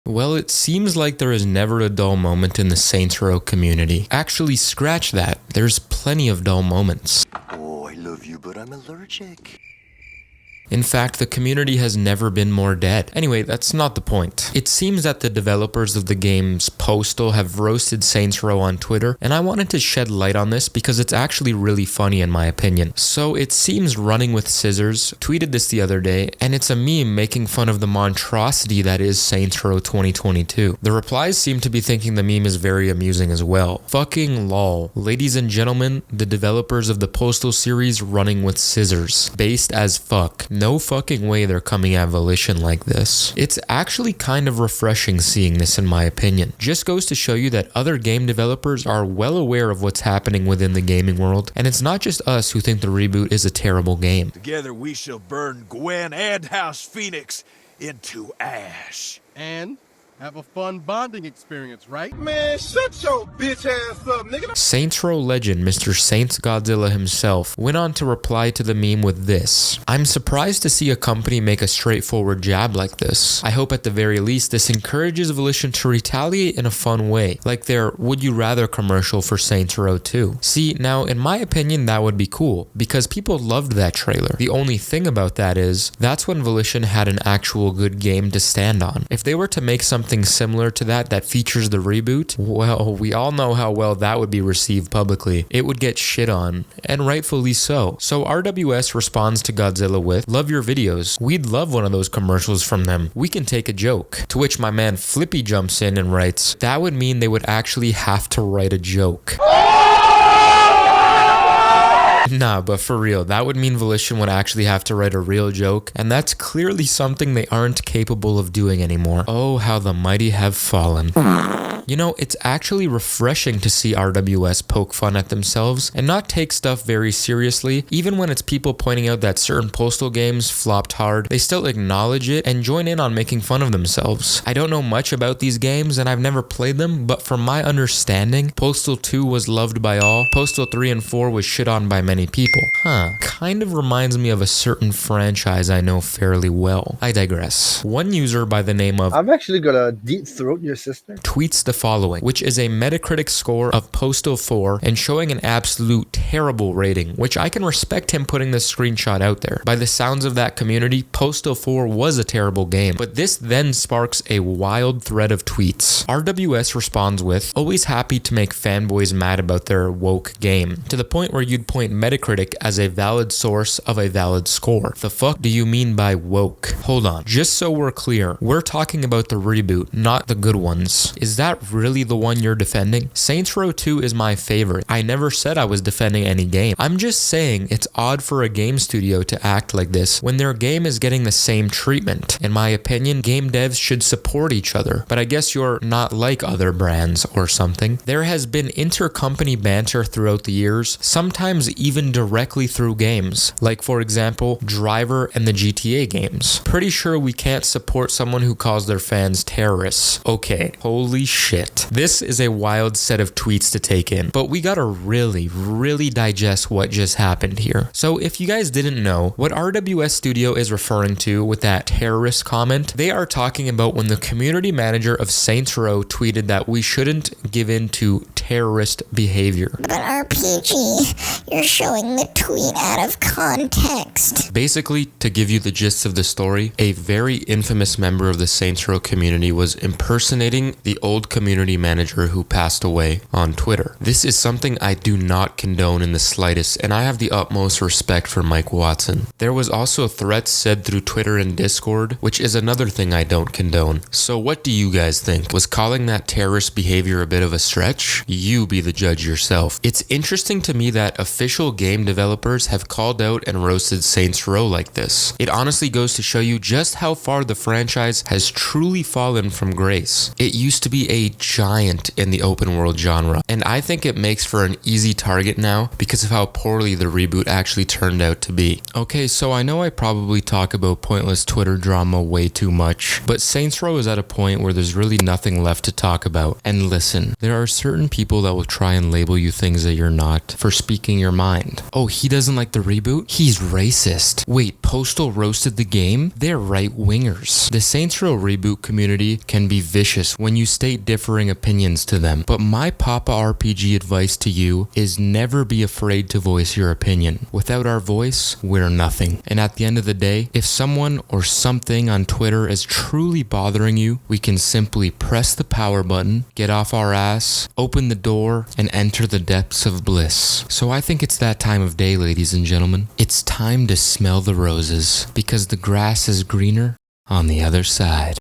Well, it seems like there is never a dull moment in the Saints Row community. Actually, scratch that. There's plenty of dull moments. Oh, I love you, but I'm allergic. In fact, the community has never been more dead. Anyway, that's not the point. It seems that the developers of the games Postal have roasted Saints Row on Twitter, and I wanted to shed light on this because it's actually really funny in my opinion. So it seems Running with Scissors tweeted this the other day, and it's a meme making fun of the monstrosity that is Saints Row 2022. The replies seem to be thinking the meme is very amusing as well. Fucking lol. Ladies and gentlemen, the developers of the Postal series Running with Scissors. Based as fuck. No fucking way they're coming at Volition like this. It's actually kind of refreshing seeing this in my opinion. Just goes to show you that other game developers are well aware of what's happening within the gaming world, and it's not just us who think the reboot is a terrible game. Together we shall burn Gwen and House Phoenix into ash. And have a fun bonding experience, right? Man, shut your bitch ass up, nigga. Saints Row legend Mr. Saints Godzilla himself went on to reply to the meme with this. I'm surprised to see a company make a straightforward jab like this. I hope at the very least this encourages Volition to retaliate in a fun way, like their Would You Rather commercial for Saints Row 2. See, now in my opinion that would be cool, because people loved that trailer. The only thing about that is, that's when Volition had an actual good game to stand on. If they were to make something similar to that features the reboot, well, we all know how well that would be received publicly. It would get shit on, and rightfully so. So RWS responds to Godzilla with, love your videos. We'd love one of those commercials from them. We can take a joke. To which my man Flippy jumps in and writes, that would mean they would actually have to write a joke. Nah, but for real, that would mean Volition would actually have to write a real joke, and that's clearly something they aren't capable of doing anymore. Oh, how the mighty have fallen. You know, it's actually refreshing to see RWS poke fun at themselves and not take stuff very seriously. Even when it's people pointing out that certain Postal games flopped hard, they still acknowledge it and join in on making fun of themselves. I don't know much about these games and I've never played them, but from my understanding, Postal 2 was loved by all, Postal 3 and 4 was shit on by many people. Kind of reminds me of a certain franchise I know fairly well. I digress. One user by the name of I'm actually gonna deep throat your sister. tweets the following, which is a Metacritic score of Postal 4 and showing an absolute terrible rating, which I can respect him putting this screenshot out there. By the sounds of that community, Postal 4 was a terrible game, but this then sparks a wild thread of tweets. RWS responds with, always happy to make fanboys mad about their woke game, to the point where you'd point Metacritic as a valid source of a valid score. The fuck do you mean by woke? Hold on, just so we're clear, we're talking about the reboot, not the good ones. Is that really the one you're defending? Saints Row 2 is my favorite. I never said I was defending any game. I'm just saying it's odd for a game studio to act like this when their game is getting the same treatment. In my opinion, game devs should support each other, but I guess you're not like other brands or something. There has been inter-company banter throughout the years, sometimes even directly through games, like for example, Driver and the GTA games. Pretty sure we can't support someone who calls their fans terrorists. Okay, holy shit. This is a wild set of tweets to take in, but we gotta really digest what just happened here. So if you guys didn't know, what RWS Studio is referring to with that terrorist comment, they are talking about when the community manager of Saints Row tweeted that we shouldn't give in to terrorist behavior. But RPG, you're showing the tweet out of context. Basically, to give you the gist of the story, a very infamous member of the Saints Row community was impersonating the old community manager who passed away on Twitter. This is something I do not condone in the slightest, and I have the utmost respect for Mike Watson. There was also threats said through Twitter and Discord, which is another thing I don't condone. So what do you guys think? Was calling that terrorist behavior a bit of a stretch? You be the judge yourself. It's interesting to me that official game developers have called out and roasted Saints Row like this. It honestly goes to show you just how far the franchise has truly fallen from grace. It used to be a giant in the open world genre, and I think it makes for an easy target now because of how poorly the reboot actually turned out to be. Okay, so I know I probably talk about pointless Twitter drama way too much, but Saints Row is at a point where there's really nothing left to talk about. And listen, there are certain people people that will try and label you things that you're not for speaking your mind. Oh, he doesn't like the reboot? He's racist. Wait, Postal roasted the game? They're right-wingers. The Saints Row reboot community can be vicious when you state differing opinions to them, but my Papa RPG advice to you is never be afraid to voice your opinion. Without our voice, we're nothing. And at the end of the day, if someone or something on Twitter is truly bothering you, we can simply press the power button, get off our ass, open the door, and enter the depths of bliss. So I think it's that time of day, ladies and gentlemen. It's time to smell the roses, because the grass is greener on the other side.